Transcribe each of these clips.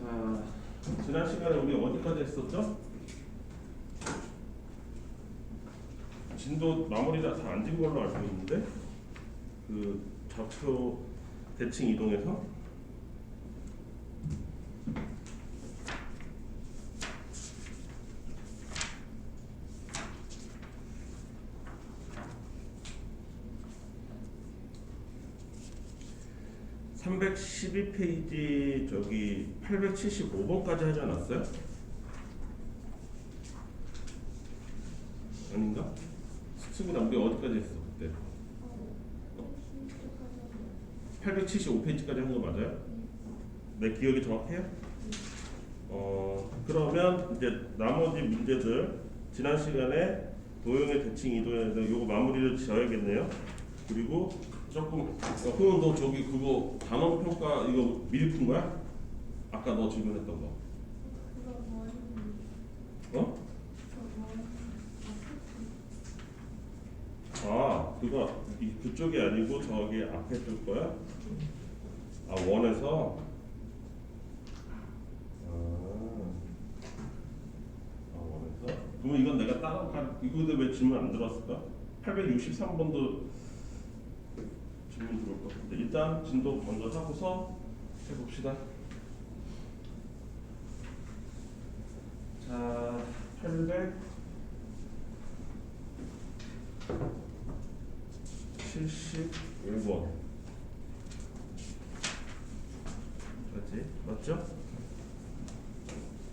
자, 지난 시간에 우리 어디까지 했었죠? 진도 마무리가 다 안 진 걸로 알고 있는데 그 좌표 대칭 이동해서 (312페이지) 저기 875번까지 하지 않았어요? 아닌가? 친구나 우리 어디까지 했어 그때? 875페이지까지 한 거 맞아요? 내 기억이 정확해요? 그러면 이제 나머지 문제들 지난 시간에 도형의 대칭 이동에서 요거 마무리를 지어야겠네요. 그리고 조금 그럼 너 저기 그거 단원 평가 이거 미리 푼 거야? 아까 너 질문했던 거. 어? 아 그거 그쪽이 아니고 저기 앞에 줄 거야? 아 원에서? 원에서? 그러면 이건 내가 따로 이거도 왜 질문 안 들어왔을까? 863번도 질문 들어올 것 같은데 일단 진도 먼저 하고서 해봅시다. 자, 875번 맞죠?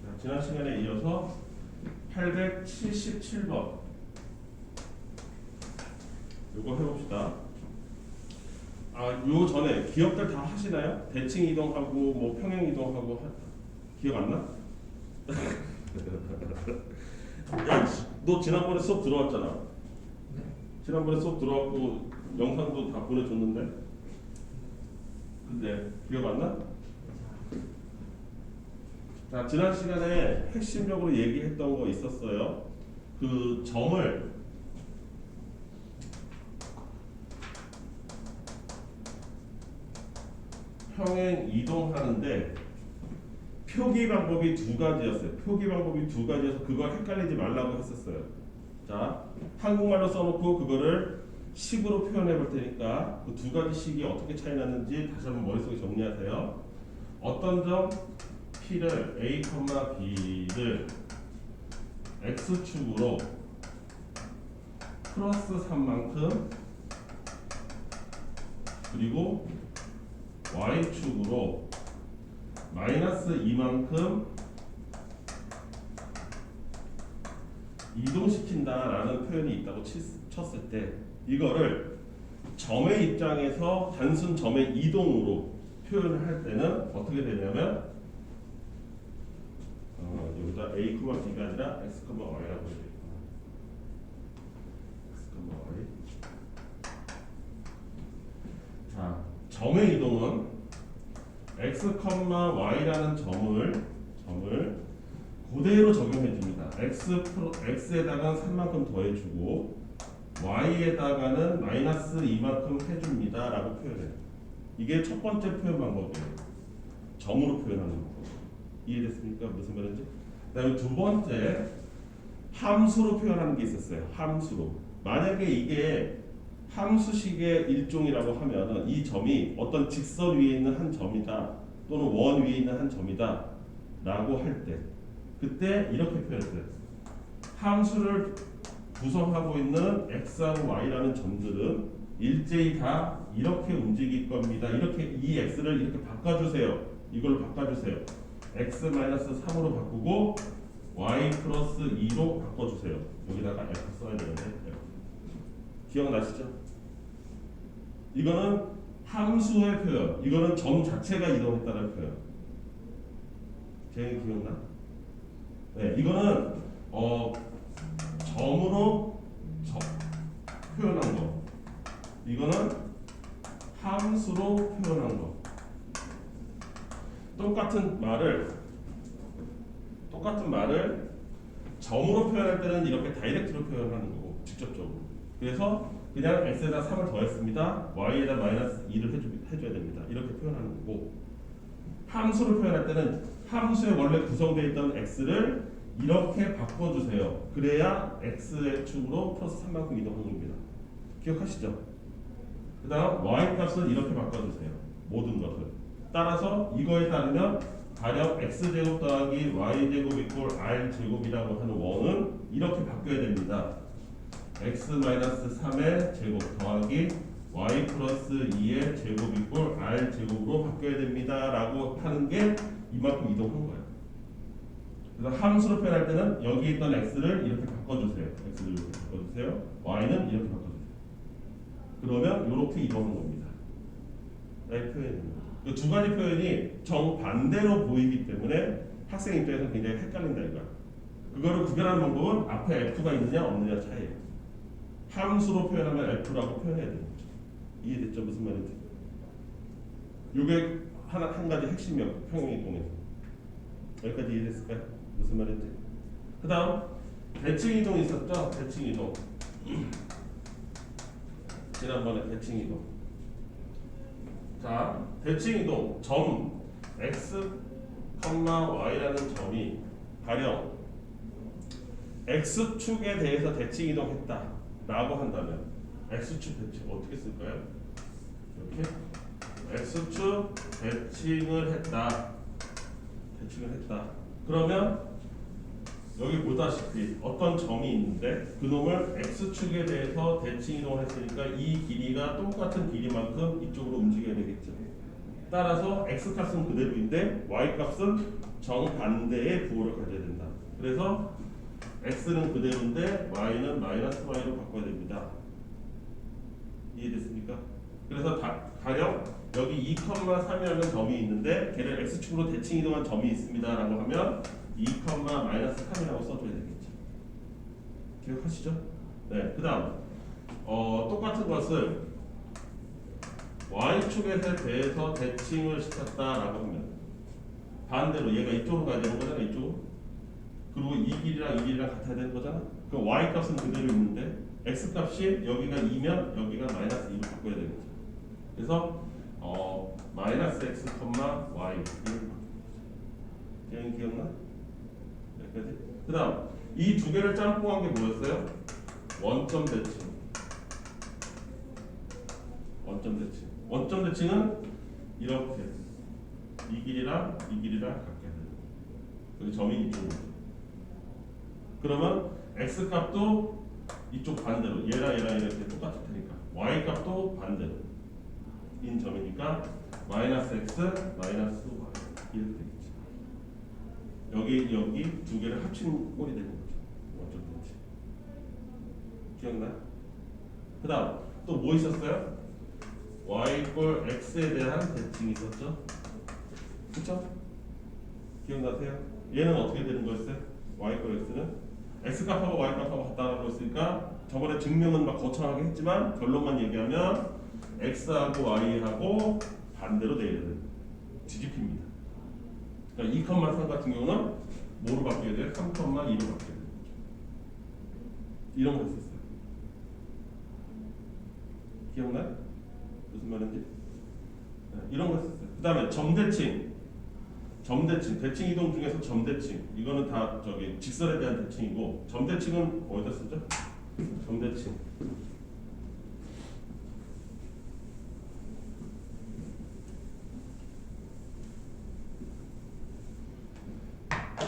자, 지난 시간에 이어서 877번 요거 해봅시다. 요 전에 기억들 다 하시나요? 대칭 이동하고 뭐 평행 이동하고 기억 안 나? 야, 너 지난번에 수업 들어왔잖아. 네. 지난번에 수업 들어왔고 영상도 다 보내줬는데. 근데 기억 안 나? 자, 지난 시간에 핵심적으로 얘기했던 거 있었어요. 그 점을 평행 이동하는데 표기 방법이 두 가지였어요. 표기 방법이 두 가지여서 그걸 헷갈리지 말라고 했었어요. 자, 한국말로 써놓고 그거를 식으로 표현해 볼 테니까 그 두 가지 식이 어떻게 차이 나는지 다시 한번 머릿속에 정리하세요. 어떤 점 P를 A, B를 X축으로 플러스 3만큼 그리고 Y축으로 마이너스 2만큼 이동시킨다라는 표현이 있다고 쳤을 때 이거를 점의 입장에서 단순 점의 이동으로 표현을 할 때는 어떻게 되냐면 여기다 A, B가 아니라 X, Y라고 해야 되겠구나. X, Y. 자, 점의 이동은 X, Y라는 점을 그대로 적용해 줍니다. X에다가는 3만큼 더해주고 Y에다가는 마이너스 2만큼 해줍니다 라고 표현해요. 이게 첫 번째 표현 방법이에요. 점으로 표현하는 방법. 이해됐습니까? 무슨 말인지? 그 다음에 두 번째 함수로 표현하는 게 있었어요. 함수로. 만약에 이게 함수식의 일종이라고 하면 이 점이 어떤 직선 위에 있는 한 점이다 또는 원 위에 있는 한 점이다 라고 할 때 그때 이렇게 표현했어요. 함수를 구성하고 있는 x하고 y라는 점들은 일제히 다 이렇게 움직일 겁니다. 이렇게 이 x를 이렇게 바꿔주세요. 이걸로 바꿔주세요. x-3으로 바꾸고 y 플러스 2로 바꿔주세요. 여기다가 f 써야 되는데 기억나시죠? 이거는 함수의 표현, 이거는 점 자체가 이동했다는 표현. 제 기억나? 네, 이거는 점으로 표현한 거. 이거는 함수로 표현한 거. 똑같은 말을 점으로 표현할 때는 이렇게 다이렉트로 표현하는 거고 직접적으로. 그래서 그냥 x에다 3을 더했습니다. y에다 마이너스 2를 해줘야 됩니다. 이렇게 표현하는 거고 함수로 표현할 때는 함수에 원래 구성되어 있던 x를 이렇게 바꿔주세요. 그래야 x의 축으로 플러스 3만큼 이동한 겁니다. 기억하시죠? 그 다음 y 값은 이렇게 바꿔주세요. 모든 것을. 따라서 이거에 따르면 가령 x제곱 더하기 y제곱 이꼴 r제곱이라고 하는 원은 이렇게 바뀌어야 됩니다. x-3의 제곱 더하기 y 플러스 2의 제곱 이꼴 r제곱으로 바뀌어야 됩니다. 라고 하는 게 이만큼 이동한 거예요. 그래서 함수로 표현할 때는 여기 있던 x를 이렇게 바꿔주세요. x를 이렇게 바꿔주세요. y는 이렇게 바꿔주세요. 그러면 이렇게 이동한 겁니다. 라는 표현입니다. 이 두 가지 표현이 정반대로 보이기 때문에 학생 입장에서 굉장히 헷갈린다 이거야. 그거를 구별하는 방법은 앞에 f가 있느냐 없느냐 차이예요. 함수로 표현하면 f라고 표현해야 되는 거죠. 이해됐죠? 무슨 말인지? 이게 한 가지 핵심이요. 평행이동에서. 여기까지 이해됐을까요? 무슨 말인지? 그 다음 대칭이동 있었죠? 대칭이동. 지난번에 대칭이동. 자, 대칭이동 점 x, y라는 점이 가령 x축에 대해서 대칭이동했다 라고 한다면 x축 대칭 어떻게 쓸까요? 이렇게 x축 대칭을 했다. 그러면 여기 보다시피 어떤 점이 있는데 그놈을 x축에 대해서 대칭 이동을 했으니까 이 길이가 똑같은 길이만큼 이쪽으로 움직여야 되겠죠. 따라서 x값은 그대로인데 y값은 정반대의 부호를 가져야 된다. 그래서 x는 그대로인데 y는 마이너스 y로 바꿔야 됩니다. 이해됐습니까? 그래서 가령 여기 2,3이라는 점이 있는데 걔를 x축으로 대칭 이동한 점이 있습니다 라고 하면 2,-3이라고 써줘야 되겠죠. 기억하시죠? 네. 그 다음 똑같은 것을 y축에 대해서 대칭을 시켰다라고 하면 반대로 얘가 이쪽으로 가야 되는 거잖아. 이쪽으로. 그리고 이 길이랑 이 길이랑 같아야 되는 거잖아. 그럼 y 값은 그대로 있는데 x 값이 여기가 2면 여기가 마이너스 2로 바꿔야 되겠죠. 그래서 마이너스 x, y 이런 기억나? 여기까지. 그 다음 이 두 개를 짬뽕한 게 뭐였어요? 원점 대칭. 원점 대칭은 이렇게 이 길이랑 이 길이랑 같게 되는 거예요. 여기 점이 이쪽으로. 그러면 x 값도 이쪽 반대로 얘랑 이렇게 똑같을 테니까 y 값도 반대로 인 점이니까 마이너스 x 마이너스 y 이렇게 되겠죠. 여기 두 개를 합친 꼴이 되는 거죠. 원점 대칭. 기억나? 그 다음 또 뭐 있었어요? y 꼴 x에 대한 대칭이 있었죠? 그쵸? 기억나세요? 얘는 어떻게 되는 거였어요? y 꼴 x는 x 값하고 y 값하고 같다라고 했으니까 저번에 증명은 막 거창하게 했지만 결론만 얘기하면 x하고 y하고 반대로 돼야 되는 뒤집힙니다. 그러니까 2,3 같은 경우는 뭐로 바뀌어야 돼요? 3,2로 바뀌어야 돼요. 이런 거 했었어요. 기억나요? 무슨 말인지? 네, 이런 거 했었어요. 그 다음에 점대칭. 대칭 이동 중에서 점대칭. 이거는 다 저기 직선에 대한 대칭이고 점대칭은 어디다 쓰죠? 점대칭.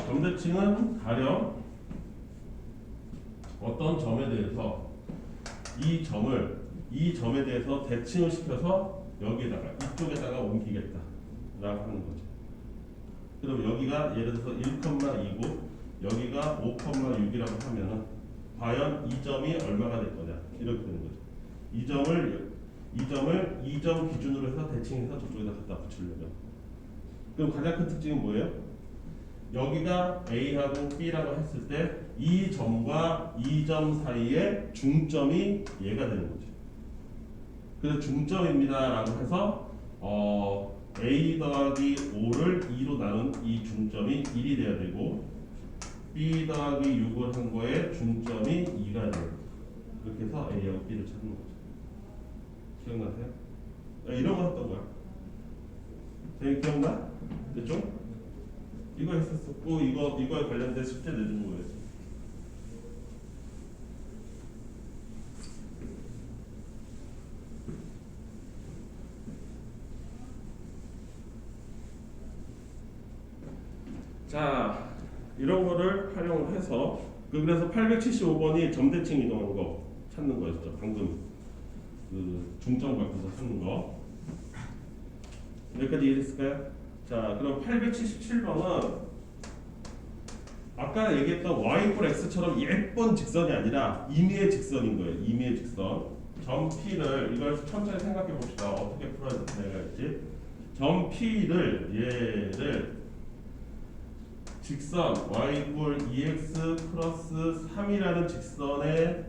점대칭은 가령 어떤 점에 대해서 이 점에 대해서 대칭을 시켜서 여기에다가 이쪽에다가 옮기겠다 라고 하는 거죠. 그럼 여기가 예를 들어서 1,2고 여기가 5,6이라고 하면은 과연 이 점이 얼마가 될 거냐 이렇게 되는 거죠. 이 점을 2점 기준으로 해서 대칭해서 저쪽에다 갖다 붙이려면 그럼 가장 큰 특징은 뭐예요? 여기가 A하고 B라고 했을 때 이 점과 이 점 사이에 중점이 얘가 되는 거죠. 그래서 중점입니다 라고 해서 A 더하기 5를 2로 나눈 이 중점이 1이 돼야 되고 B 더하기 6을 한 거에 중점이 2가 돼요. 그렇게 해서 A하고 B를 찾는 거죠. 기억나세요? 이런 거 했던 거야. 기억나? 됐죠? 이거 했었고 이거에 관련된 숙제 내준 거예요. 자, 이런 거를 활용을 해서 그래서 875번이 점대칭 이동한 거 찾는 거였죠. 방금 그 중점 갖고서 찾는 거. 여기까지 이해됐을까요? 자, 그럼 877번은 아까 얘기했던 y = x처럼 예쁜 직선이 아니라 임의의 직선인 거예요. 임의의 직선. 점 P를 이걸 천천히 생각해 봅시다. 어떻게 풀어야 될지. 점 P를 얘를 직선 y = 2x 플러스 3이라는 직선에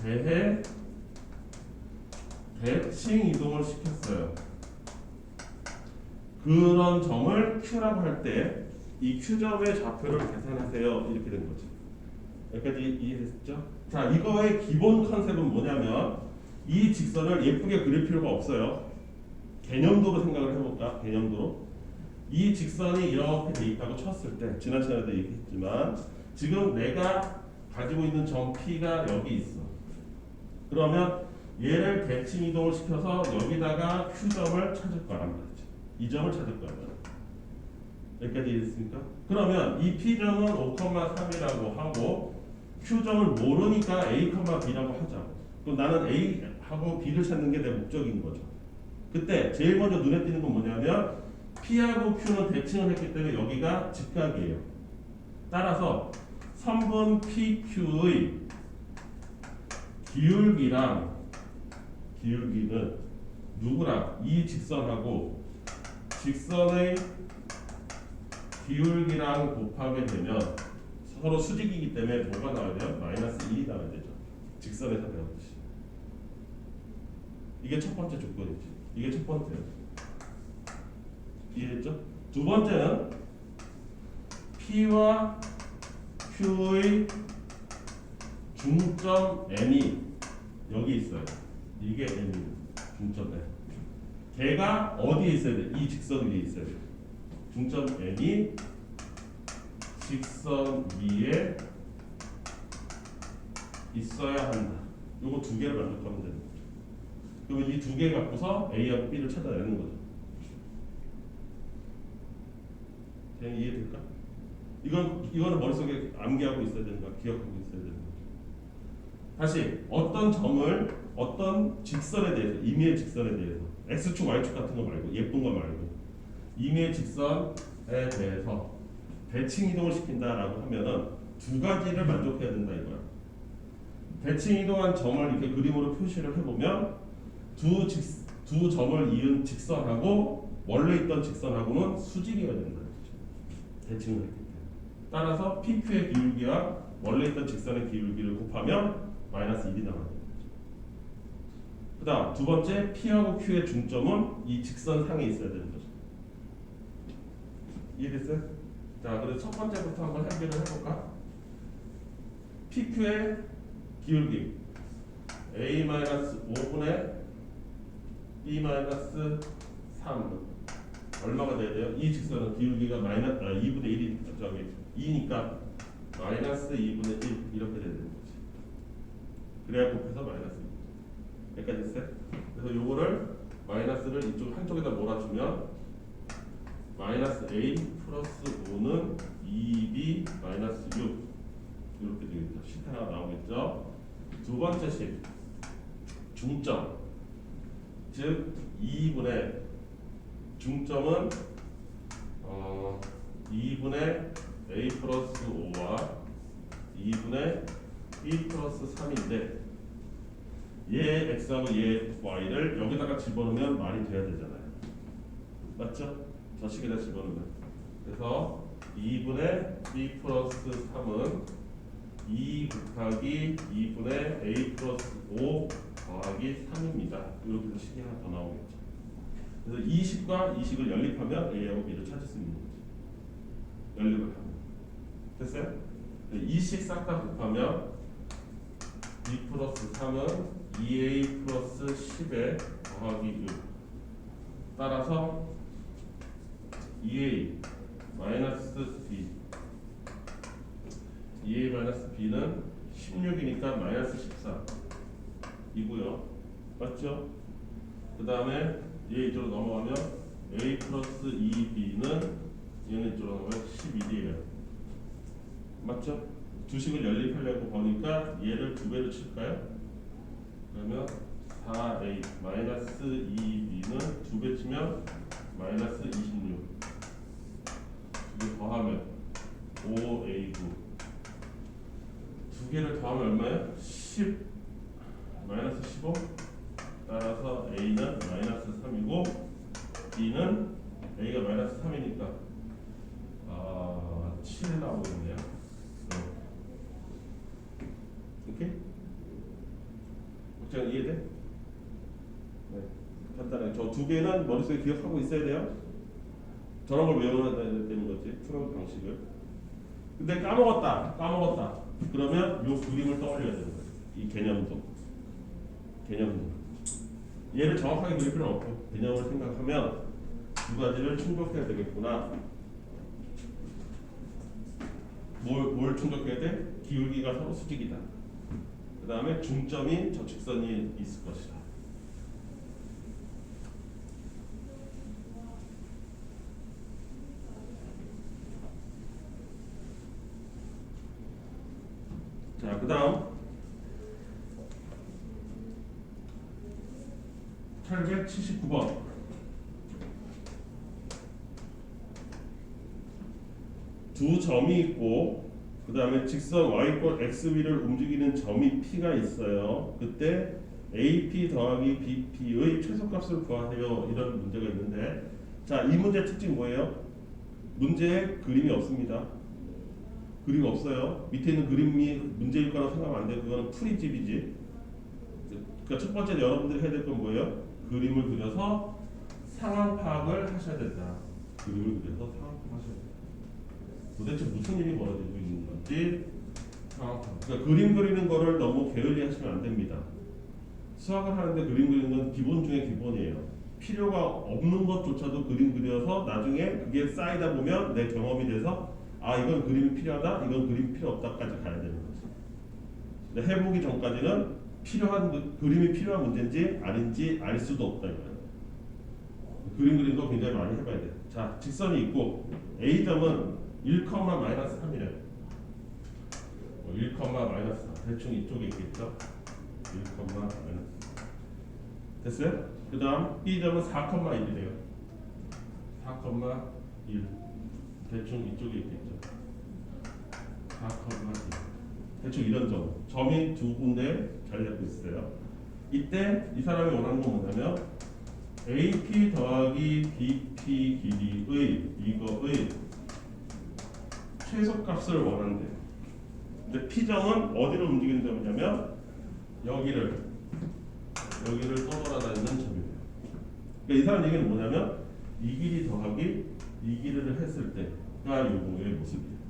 대해 대칭 이동을 시켰어요. 그런 점을 Q라고 할 때 이 Q점의 좌표를 계산하세요. 이렇게 된 거죠. 여기까지 이해했죠? 자, 이거의 기본 컨셉은 뭐냐면 이 직선을 예쁘게 그릴 필요가 없어요. 개념도로 생각을 해볼까? 개념도로. 이 직선이 이렇게 돼 있다고 쳤을 때 지난 시간에도 얘기했지만 지금 내가 가지고 있는 점 P가 여기 있어. 그러면 얘를 대칭 이동을 시켜서 여기다가 Q점을 찾을 거란 말이죠. 이 점을 찾을 거란 여기까지 이해됐습니까? 그러면 이 P점은 5,3이라고 하고 Q점을 모르니까 A, B라고 하자. 그럼 나는 A하고 B를 찾는 게 내 목적인 거죠. 그때 제일 먼저 눈에 띄는 건 뭐냐면 P하고 Q는 대칭을 했기 때문에 여기가 직각이에요. 따라서 선분 PQ의 기울기는 누구랑? 이 직선하고 직선의 기울기랑 곱하게 되면 서로 수직이기 때문에 뭐가 나와야 돼요? -1이 나와야 되죠. 직선에서 배웠듯이. 이게 첫 번째 조건이지. 이게 첫 번째예요. 이해했죠? 두 번째는 P와 Q의 중점 N이 여기 있어요. 이게 N이에요. 중점 N. 걔가 어디에 있어야 돼? 이 직선 위에 있어야 돼. 중점 N이 직선 위에 있어야 한다. 요거 두 개를 만족하면 되는 거죠. 그러면 이 두 개 갖고서 A하고 B를 찾아내는 거죠. 그냥 이해될까? 이거는 머릿속에 암기하고 있어야 되는 거야. 기억하고 있어야 되는 거죠. 다시 어떤 점을 어떤 직선에 대해서 임의의 직선에 대해서 X축, Y축 같은 거 말고 예쁜 거 말고 임의의 직선에 대해서 대칭 이동을 시킨다라고 하면은 두 가지를 만족해야 된다 이거야. 대칭 이동한 점을 이렇게 그림으로 표시를 해보면 두 점을 이은 직선하고 원래 있던 직선하고는 수직이어야 된다. 대칭을 했기 때문에. 따라서 PQ의 기울기와 원래 있던 직선의 기울기를 곱하면 -1이 나와야 됩니다. 그 다음 두 번째 P하고 Q의 중점은 이 직선 상에 있어야 되는 거죠. 이해됐어요? 자, 그래서 첫 번째부터 한번 해결을 해볼까? PQ의 기울기 A-5분의 B-3 얼마가 돼야 돼요? 이 직선은 기울기가 2분의 1이 저기 2니까 -2분의 1 이렇게 돼야 되는 거지. 그래야 곱해서 -2. 여기까지 됐어요? 그래서 요거를 마이너스를 이쪽 한쪽에다 몰아주면 -A 플러스 5는 2B 마이너스 6 이렇게 되겠죠. 시타가 나오겠죠. 두 번째 식 중점 즉 2분의 중점은 2분의 A 플러스 5와 2분의 B 플러스 3인데 얘 X하고 얘 Y를 여기다가 집어넣으면 말이 돼야 되잖아요. 맞죠? 저 식에다 집어넣으면. 그래서 2분의 B 플러스 3은 2 곱하기 2분의 A 플러스 5 더하기 3입니다. 이렇게 해서 식이 하나 더 나오겠죠. 그래서 이 식과 이 식을 연립하면 A하고 B를 찾을 수 있는 거죠. 연립을 하면. 됐어요? 이 식 싹 다 곱하면 B 플러스 3은 2A 플러스 10에 더하기 6. 따라서 2A 마이너스 b 2a 마이너스 b는 16이니까 마이너스 14 이고요. 맞죠? 그 다음에 얘 이쪽으로 넘어가면 a 플러스 2b는 얘는 이쪽으로 넘어가면 11이에요. 맞죠? 두 식을 연립하려고 보니까 얘를 두 배로 칠까요? 그러면 4a 마이너스 2b는 두 배 치면 마이너스 26 두 개 더하면 5a9 두 개를 더하면 얼마예요? 10 마이너스 15 따라서 a는 마이너스 3이고 b는 a가 마이너스 3이니까 7 나오겠네요. 오케이? 걱정 이해돼? 네. 간단하게 저 두 개는 머릿속에 기억하고 있어야 돼요. 저런 걸 외워야 되는 거지. 푸는 방식을. 근데 까먹었다. 그러면 요 그림을 떠올려야 되는 거예요. 이 개념도. 얘를 정확하게 그릴 필요는 없고 개념을 생각하면 두 가지를 충족해야 되겠구나. 뭘 충족해야 돼? 기울기가 서로 수직이다. 그 다음에 중점이 저 직선이 있을 것이다. 자, 그 다음 879번 두 점이 있고 그 다음에 직선 y꼴 xb를 움직이는 점이 p가 있어요. 그때 AP 더하기 BP의 최소값을 구하세요. 이런 문제가 있는데 자, 이 문제 특징 뭐예요? 문제에 그림이 없습니다. 그림 없어요. 밑에 있는 그림이 문제일 거라고 생각하면 안 돼요. 그거는 풀이집이지. 그러니까 첫 번째 여러분들이 해야 될 건 뭐예요? 그림을 그려서 상황 파악을 하셔야 된다. 그림을 그려서 상황 파악 하셔야 된다. 도대체 무슨 일이 벌어지고 있는 건지 상황 파악. 그러니까 그림 그리는 거를 너무 게을리 하시면 안 됩니다. 수학을 하는데 그림 그리는 건 기본 중에 기본이에요. 필요가 없는 것조차도 그림 그려서 나중에 그게 쌓이다 보면 내 경험이 돼서 아, 이건 그림이 필요하다, 이건 그림이 필요 없다까지 가야 되는 거지. 근데 해보기 전까지는 그림이 필요한 문제인지 아닌지 알 수도 없다 이거예요. 그림 그리는 거 굉장히 많이 해봐야 돼. 자, 직선이 있고 A점은 1, 마이너스 3이래. 1, 마이너스 3 대충 이쪽에 있겠죠. 1, 마이너스 됐어요? 그 다음 B점은 4,1이래요. 4,1 대충 이쪽에 있겠죠. 4,1 대충 이런 점이 두 군데 잘 잡고 있어요. 이때 이 사람이 원하는 건 뭐냐면 AP 더하기 BP 길이의 이거의 최소값을 원한대요. 근데 P점은 어디로 움직이는 점이냐면 여기를 떠돌아다니는 점이에요. 그러니까 이 사람 얘기는 뭐냐면 이 길이 더하기 이 길이를 했을 때가 요거의 모습이에요.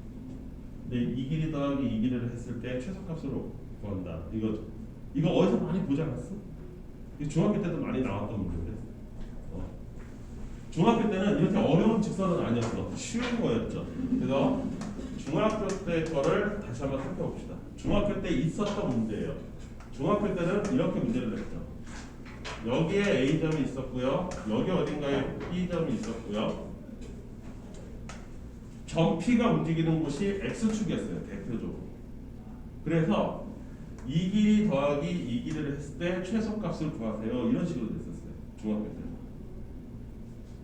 근데 이 길이 더하기 이 길이를 했을 때 최소값으로 구한다. 이거 어디서 많이 보지 않았어? 중학교 때도 많이 나왔던 문제인데. 중학교 때는 이렇게 어려운 직선은 아니었어. 쉬운 거였죠. 그래서 중학교 때 거를 다시 한번 살펴봅시다. 중학교 때 있었던 문제예요. 중학교 때는 이렇게 문제를 냈죠. 여기에 A점이 있었고요. 여기 어딘가에 B점이 있었고요. 점 P가 움직이는 곳이 X축이었어요. 대표적으로. 그래서 이 길이 더하기 이 길이를 했을 때 최소값을 구하세요. 이런 식으로 됐었어요. 중학교 때는.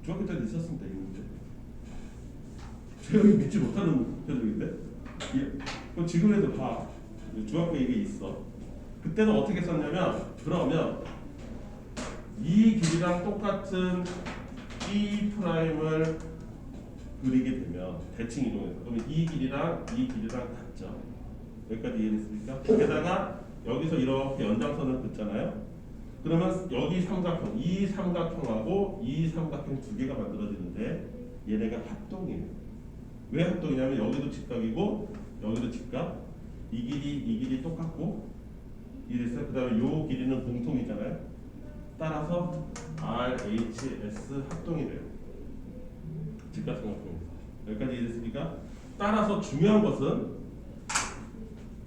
중학교 때는 있었습니다. 이 문제. 제가 믿지 못하는 표정인데? 그럼 지금 해도 봐. 중학교에 이게 있어. 그때는 어떻게 썼냐면 그러면 이 길이랑 똑같은 E 프라임을 그리게 되면 대칭 이동해서 그러면 이 길이랑 같죠. 여기까지 이해됐습니까? 게다가 여기서 이렇게 연장선을 긋잖아요. 그러면 여기 삼각형, 이 삼각형하고 이 삼각형 두 개가 만들어지는데 얘네가 합동이에요. 왜 합동이냐면 여기도 직각이고 여기도 직각. 이 길이 똑같고 이랬어요. 그 다음에 요 길이는 공통이잖아요. 따라서 RHS 합동이 돼요. 직각삼각형에서. 여기까지 이해됐습니까? 따라서 중요한 것은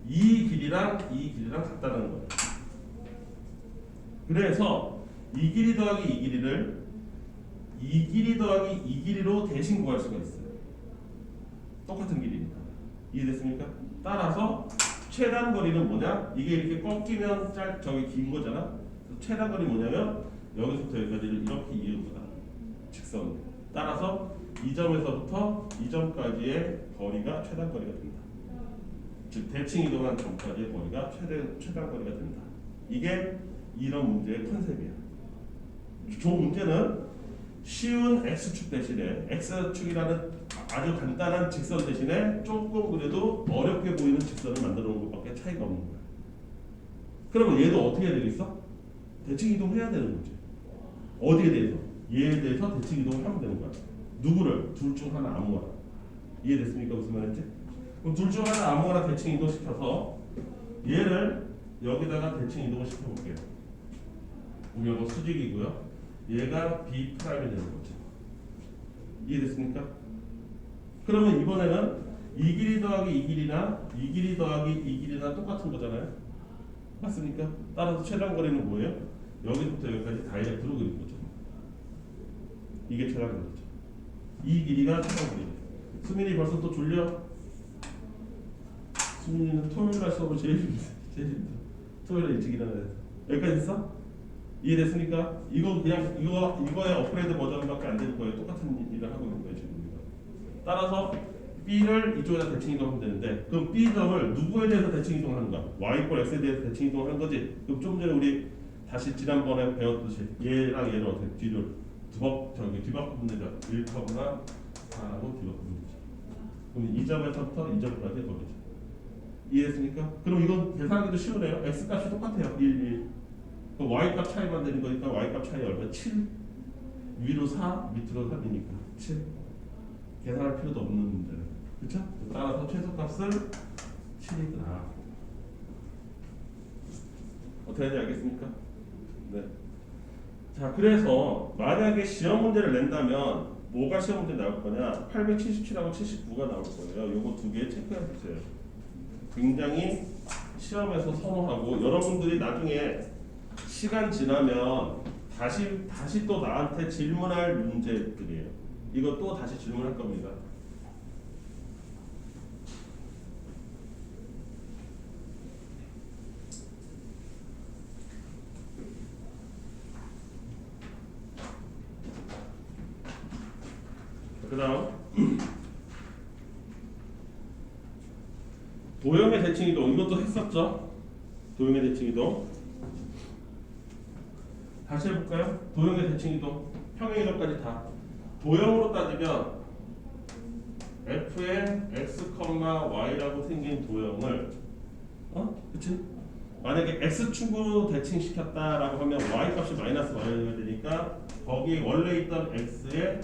이 길이랑 같다는 거예요. 그래서 이 길이 더하기 이 길이를 이 길이 더하기 이 길이로 대신 구할 수가 있어요. 똑같은 길이니까. 이해됐습니까? 따라서 최단 거리는 뭐냐? 이게 이렇게 꺾이면 저기 긴 거잖아. 그래서 최단 거리 뭐냐면 여기서부터 여기까지를 이렇게 이은 거다. 직선. 따라서 이 점에서부터 이 점까지의 거리가 최단 거리가 된다. 즉 대칭 이동한 점까지의 거리가 최단 거리가 된다. 이게 이런 문제의 컨셉이야. 저 문제는 쉬운 x축 대신에 x축이라는 아주 간단한 직선 대신에 조금 그래도 어렵게 보이는 직선을 만들어 놓은 것밖에 차이가 없는 거야. 그러면 얘도 어떻게 해야 되겠어? 대칭 이동해야 되는 거지. 어디에 대해서? 얘에 대해서 대칭 이동을 하면 되는 거야. 누구를? 둘 중 하나 아무거나. 이해됐습니까? 무슨 말인지? 그럼 둘 중 하나 아무거나 대칭 이동시켜서 얘를 여기다가 대칭 이동을 시켜볼게요. 그럼 이거 수직이고요. 얘가 B 프라임이 되는 거죠. 이해됐습니까? 그러면 이번에는 이 길이 더하기 이 길이나 이 길이 더하기 이 길이나 똑같은 거잖아요. 맞습니까? 따라서 최단 거리는 뭐예요? 여기부터 여기까지 다이렉트로 그린 거죠. 이게 최단 거리죠. 이 길이가 최단 거리예요. 수민이 벌써 또 졸려? 수민이는 토요일날 수업을 제일 힘들어. 토요일에 일찍 일어나야 돼. 여기까지 했어? 이해됐습니까? 이거 그냥 이거의 업그레이드 버전밖에 안 되는 거예요. 똑같은 일을 하고 있는 거예요 지금 우리가. 따라서 B를 이쪽에다 대칭 이동하면 되는데 그럼 B 점을 누구에 대해서 대칭 이동하는가? Y = X에 대해서 대칭 이동을 한 거지. 그럼 좀 전에 우리 다시 지난번에 배웠듯이 얘랑 얘를 어떻게 뒤로 뒤바꾸면 되죠. 1컵이나 4하고 뒤바꾸면 되죠. 그럼 이 점에서부터 이 점까지 거리죠. 이해했습니까? 그럼 이건 계산하기도 쉬우네요. X 값이 똑같아요. 1. Y 값 차이만 되는 거니까 Y 값 차이 얼마? 7. 위로 4, 밑으로 3이니까 7. 계산할 필요도 없는 문제는. 그렇죠? 따라서 최소값을 7이다. 어떻게 하는지 알겠습니까? 네. 자, 그래서 만약에 시험 문제를 낸다면 뭐가 시험 문제 나올 거냐? 877하고 79가 나올 거예요. 요거 두 개 체크해 주세요. 굉장히 시험에서 선호하고 여러분들이 나중에 시간 지나면 다시 또 나한테 질문할 문제들이에요. 이거 또 다시 질문할 겁니다. 그 다음 도형의 대칭 이동 이것도 했었죠. 도형의 대칭 이동 다시 해볼까요? 도형의 대칭 이동 평행 이동까지 다 도형으로 따지면 f의 x, y라고 생긴 도형을 그치? 만약에 x축으로 대칭시켰다라고 하면 y 값이 마이너스 y가 되니까 거기에 원래 있던 x에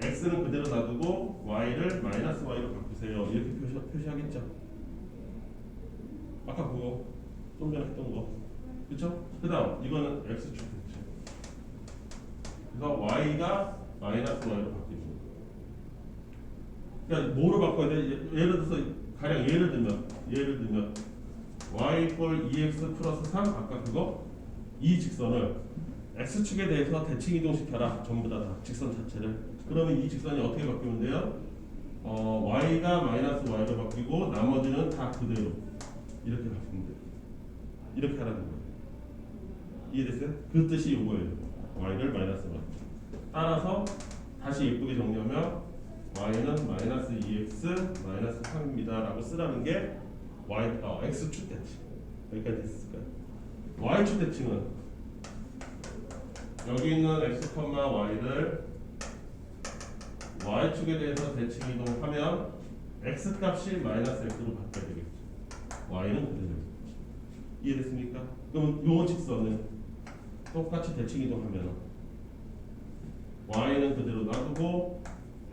x는 그대로 놔두고 y를 마이너스 y로 바꾸세요. 이렇게 표시하겠죠. 아까 그거 좀 전에 했던 거 그쵸? 그 다음 이거는 x축 대칭 그래서 y가 마이너스 y로 바뀌는 거예요. 그러니까 뭐로 바꿔야 돼? 예를 들어서 가령 예를 들면 y = 2x 플러스 3 아까 그거 이 직선을 x축에 대해서 대칭 이동시켜라. 전부 다 직선 자체를. 그러면 이 직선이 어떻게 바뀌면 돼요? y가 마이너스 y로 바뀌고 나머지는 다 그대로 이렇게 바뀌면 돼요. 이렇게 하라는 거예요. 이해됐어요? 그 뜻이 이거예요. y를 마이너스 y. 따라서 다시 예쁘게 정리하면 y는 마이너스 2x 마이너스 3입니다 라고 쓰라는 게 x축 대칭. 여기까지 됐을까요? y축 대칭은 여기 있는 x, y를 y축에 대해서 대칭 이동하면 x 값이 마이너스 x로 바뀌어야 되겠죠. y는 그대로. 이해됐습니까? 그럼 요 직선은 똑같이 대칭 이동하면 y는 그대로 놔두고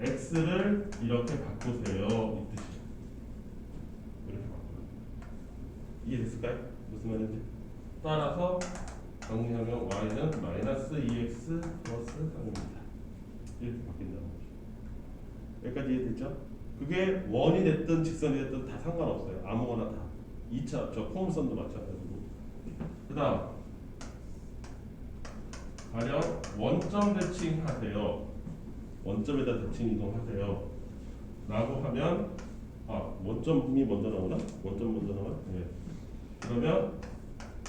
x를 이렇게 바꾸세요. 이 뜻이죠. 이렇게 바꿔요. 이해됐을까요? 무슨 말인지? 따라서 정리하면 y는 마이너스 2x 플러스 3입니다. 이렇게 바뀐다는 거죠. 여기까지 이해됐죠? 그게 원이 됐든 직선이 됐든 다 상관없어요. 아무거나 다. 2차 저 포물선도 마찬가지고. 그다음 가령 원점 대칭하세요. 원점에다 대칭 이동하세요. 라고 하면 원점이 먼저 나오나? 원점 먼저 나오나? 네. 그러면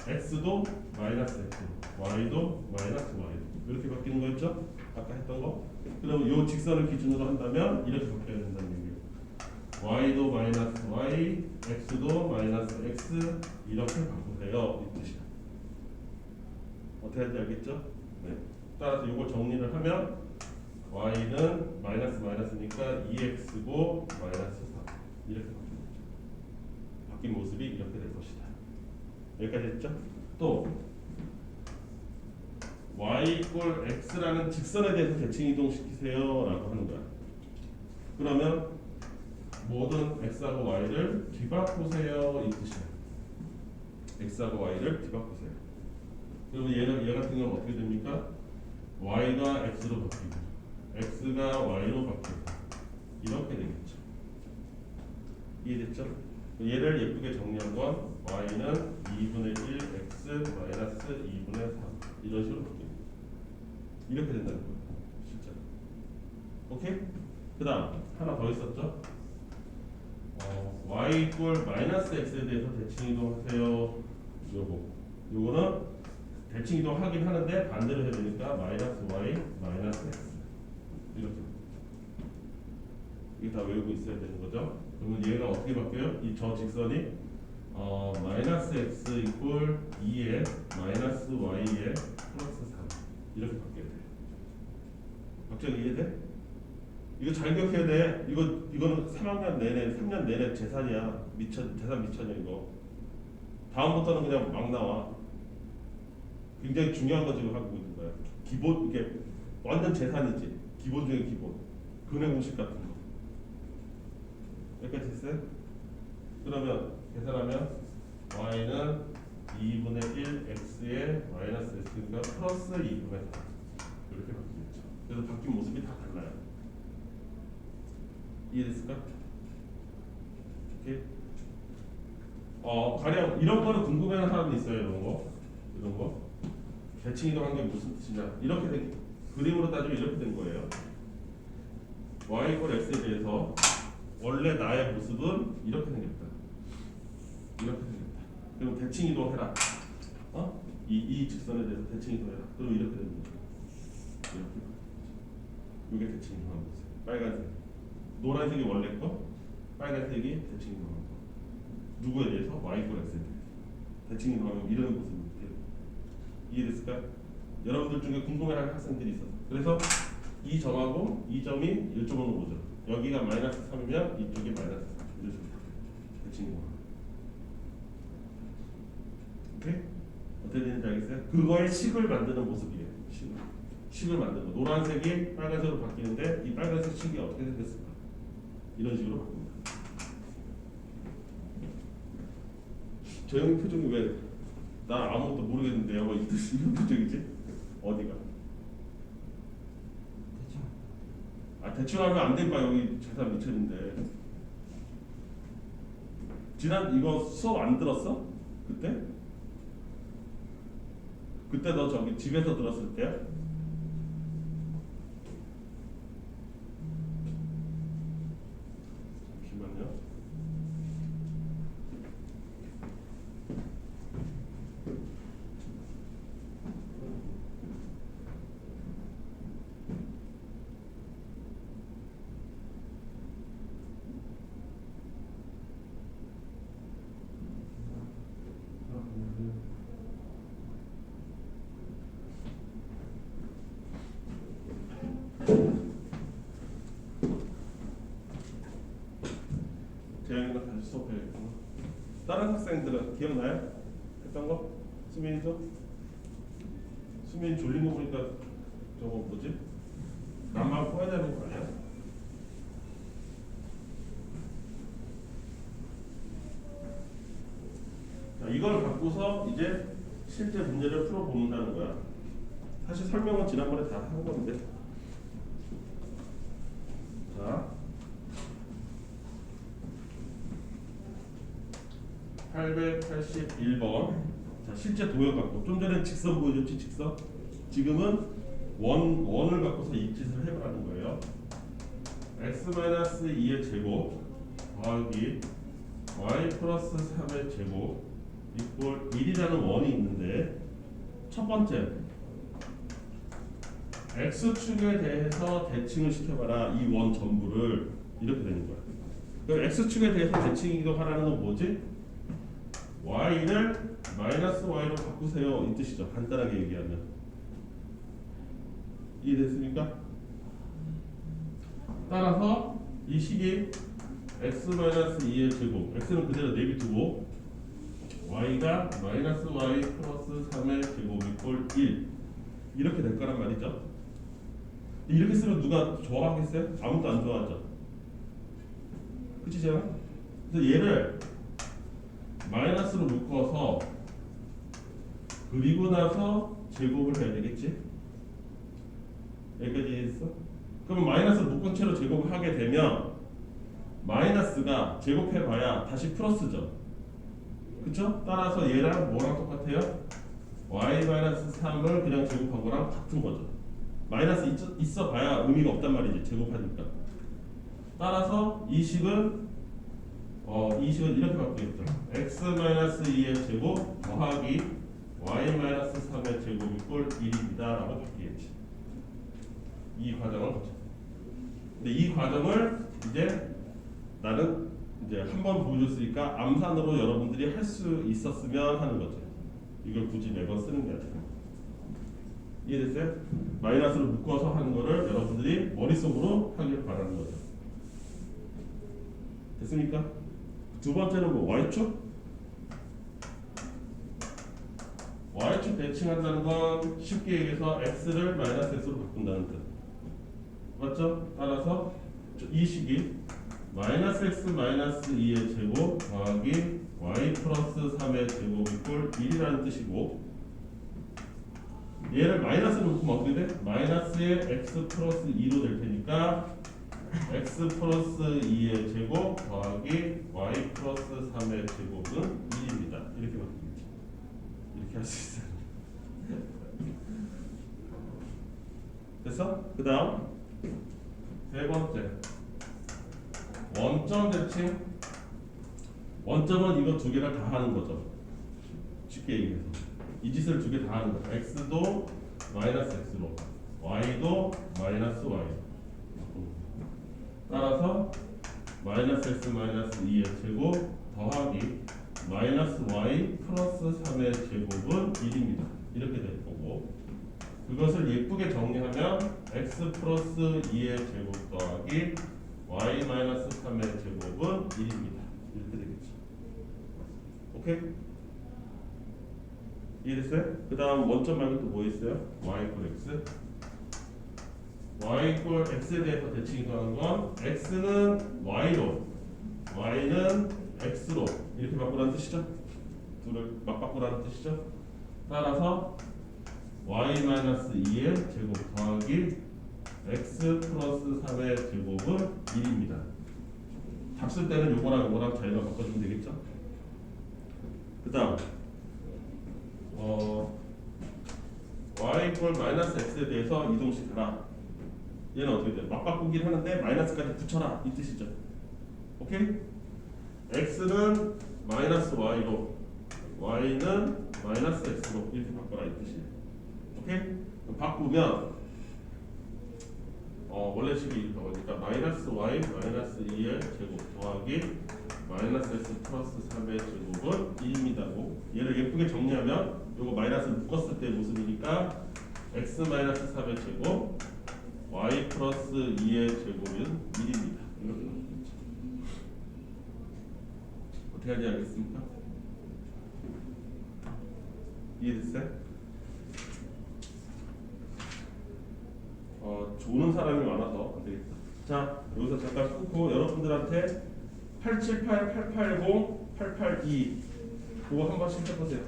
x도 마이너스 x, y도 마이너스 y 이렇게 바뀌는 거였죠? 아까 했던 거. 그럼 이 직선을 기준으로 한다면 이렇게 바뀌어야 된다는 얘기예요. y도 마이너스 y, x도 마이너스 x 이렇게 바꾸세요. 이 뜻이야. 어떻게 하는지 알겠죠? 네. 따라서 이걸 정리를 하면 y는 마이너스니까 2x고 마이너스 4 이렇게 바뀌는 거죠. 바뀐 모습이 이렇게 될 것이다. 여기까지 했죠? 또 y = x라는 직선에 대해서 대칭 이동시키세요 라고 하는 거야. 그러면 모든 x하고 y를 뒤바꾸세요 이 뜻이야. x하고 y를 뒤바꾸세요. 그러면 얘 같은 경우는 어떻게 됩니까? y가 x로 바뀌고 x가 y로 바뀌고 이렇게 되겠죠. 이해됐죠? 얘를 예쁘게 정리한 건 y는 2분의 1 x 마이너스 2분의 3 이런 식으로 바뀝니다. 이렇게 된다는 거예요. 진짜. 오케이? 그 다음 하나 더 있었죠? y = 마이너스 x에 대해서 대칭 이동하세요. 요거는 대칭 이동하긴 하는데 반대로 해야 되니까 마이너스 y 마이너스 x 이렇게. 이게 다 외우고 있어야 되는 거죠. 그러면 얘가 어떻게 바뀌어요? 이 저 직선이 마이너스 x = 2에 마이너스 y에 플러스 3 이렇게 바뀌어야 돼요. 박정 이해돼? 이거 잘 기억해야 돼. 이거는 3학년 내내 3년 내내 재산이야. 재산 미천이야 이거. 다음부터는 그냥 막 나와. 굉장히 중요한 거 지금 하고 있는 거야. 기본 이게 완전 재산이지. 기본 중에 기본. 근해 공식 같은 거. 여기까지 됐어요? 그러면 계산하면 y는 2분의 1 x에 마이너스 x니까 플러스 2분의 4 이렇게 바뀌겠죠. 그래서 바뀐 모습이 다 달라요. 이해됐을까? 오케이. 가령 이런 거를 궁금해하는 사람이 있어요. 이런 거 대칭 이동한 게 무슨 뜻이냐 이렇게 그림으로 따지면 이렇게 된 거예요. y = x에 대해서 원래 나의 모습은 이렇게 생겼다. 이렇게 생겼다. 그럼 대칭 이동해라. 이 직선에 대해서 대칭 이동해라. 그럼 이렇게 되는 거죠. 이렇게. 이게 대칭 이동하는 모습. 빨간색. 노란색이 원래 거, 빨간색이 대칭 이동하는 거. 누구에 대해서? y = x에 대해서. 대칭 이동하면 이런 모습이 돼요. 이해됐을까? 여러분들 중에 궁금해하는 학생들이 있어서. 그래서 이 점하고 이 점이 이쪽으로 오죠. 여기가 마이너스 3이면 이쪽이 마이너스 3 이런 식으로 대칭 이동. 오케이? 어떻게 되는지 알겠어요? 그거의 식을 만드는 모습이에요. 식을 만드는 거. 노란색이 빨간색으로 바뀌는데 이 빨간색 식이 어떻게 생겼을까? 이런 식으로 바뀝니다. 저 형님 표정이 왜 나 아무것도 모르겠는데요? 뭐 이런 표정이지? 어디가? 대충 하면 안 된 봐. 여기 재산 미천인데. 지난 이거 수업 안 들었어? 그때? 그때 너 저기 집에서 들었을 때야? 잠시만요. 재영이가 다시 수업해야겠구나. 다른 학생들은 기억나요? 했던 거? 수민이도? 수민이 졸린 거 보니까 저거 뭐지? 남만 꺼야 되는 거 아니야? 자, 이걸 갖고서 이제 실제 문제를 풀어본다는 거야. 사실 설명은 지난번에 다 한 건데. 자, 881번. 자, 실제 도형 갖고 좀 전에 직선 보여줬지, 직선. 지금은 원을 갖고서 이 짓을 해보라는 거예요. x-2의 제곱 더하기 y 플러스 3의 제곱 이꼴 1이라는 원이 있는데, 첫 번째 x축에 대해서 대칭을 시켜봐라. 이 원 전부를. 이렇게 되는 거야. 그럼 x축에 대해서 대칭 하라는 건 뭐지? y를 마이너스 y로 바꾸세요, 이 뜻이죠. 간단하게 얘기하면. 이해됐습니까? 따라서 이 식이 x-2의 제곱, x는 그대로 내비두고 y가 마이너스 y 플러스 3의 제곱 이꼴 1 이렇게 될 거란 말이죠. 이렇게 쓰면 누가 좋아하겠어요? 아무도 안 좋아하죠. 그치 제가? 그래서 얘를 마이너스로 묶어서 그리고 나서 제곱을 해야 되겠지? 여기까지 이해했어? 그러면 마이너스를 묶은 채로 제곱을 하게 되면 마이너스가 제곱해봐야 다시 플러스죠. 그쵸? 따라서 얘랑 뭐랑 똑같아요? y-3을 그냥 제곱한 거랑 같은 거죠. 마이너스 있어봐야 의미가 없단 말이지, 제곱하니까. 따라서 이 식은 이렇게 바뀌겠죠. x-2의 제곱 더하기 y-3의 제곱 이꼴 1입니다 라고 바뀌겠지. 이 과정을 거쳐. 근데 이 과정을 이제 나는 이제 한 번 보여줬으니까 암산으로 여러분들이 할 수 있었으면 하는 거죠. 이걸 굳이 매번 쓰는 게 아니라. 이해됐어요? 마이너스로 묶어서 하는 거를 여러분들이 머릿속으로 하길 바라는 거죠. 됐습니까? 두 번째는 뭐 y축? y축 대칭한다는 건 쉽게 얘기해서 x를 마이너스 x로 바꾼다는 뜻. 맞죠? 따라서 이 식이 마이너스 x 마이너스 2의 제곱 더하기 y 플러스 3의 제곱 이꼴 1이라는 뜻이고, 얘를 마이너스로 묶으면 어떻게 돼? 마이너스의 x 플러스 2로 될 테니까 x 플러스 2의 제곱 더하기 y 플러스 3의 제곱은 1입니다. 이렇게 바뀌겠죠. 이렇게 할 수 있어요. 됐어? 그 다음 세 번째 원점 대칭. 원점은 이거 두 개를 다 하는 거죠. 쉽게 얘기해서 이 짓을 두 개 다 하는 거죠. x도 마이너스 x로, y도 마이너스 y. 따라서 마이너스 x 마이너스 2의 제곱 더하기 마이너스 y 플러스 3의 제곱은 1입니다. 이렇게 될 거고, 그것을 예쁘게 정리하면 x 플러스 2의 제곱 더하기 y 마이너스 3의 제곱은 1입니다. 이렇게 되겠죠. 오케이? 이해됐어요? 그 다음 원점 말고 또 뭐 있어요? y 이퀄 x. y 이퀄 x에 대해서 대칭이 가는 건 x는 y로, y는 x로 이렇게 바꾸라는 뜻이죠. 둘을 맞바꾸라는 뜻이죠. 따라서 y-2의 제곱 더하기 x 플러스 3의 제곱은 1입니다. 답 쓸 때는 요거랑 요거랑 자기가 바꿔주면 되겠죠. 그 다음 y 이퀄 마이너스 x에 대해서 이동시켜라. 얘는 어떻게 돼? 맞바꾸긴 하는데 마이너스까지 붙여라, 이 뜻이죠. 오케이? x는 마이너스 y로, y는 마이너스 x로 이렇게 바꿔라, 이 뜻이에요. 오케이? 그럼 바꾸면 원래 식이 이렇게 나오니까 마이너스 y 마이너스 2의 제곱 더하기 마이너스 x 플러스 3의 제곱은 1입니다고. 얘를 예쁘게 정리하면 요거 마이너스를 묶었을 때 모습이니까 x 마이너스 3의 제곱 y 플러스 2의 제곱은 1입니다. 이렇게 나오겠죠. 어떻게 하는지 알겠습니까? 이해됐어요? 조는 사람이 많아서 안 되겠다. 자, 여기서 잠깐 끊고 여러분들한테 878, 880, 882 그거 한 번씩 해보세요.